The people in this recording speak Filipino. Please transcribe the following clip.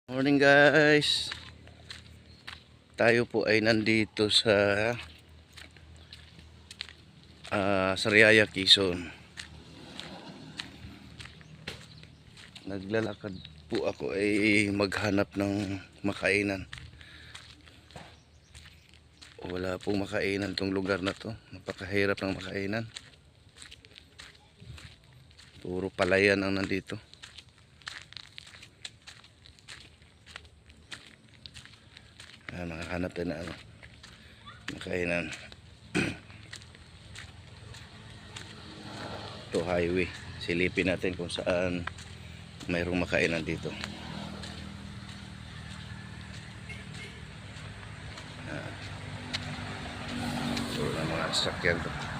Morning guys. Tayo po ay nandito sa Sariaya, Quezon. Naglalakad po ako ay maghanap ng makainan. Wala pong makainan tong lugar na to. Napakahirap ng makainan. Puro palayan ang nandito. Makahanap tayo na makainan. Ito highway. Silipin natin kung saan mayroong makainan dito. Puro na mga sasakyan to.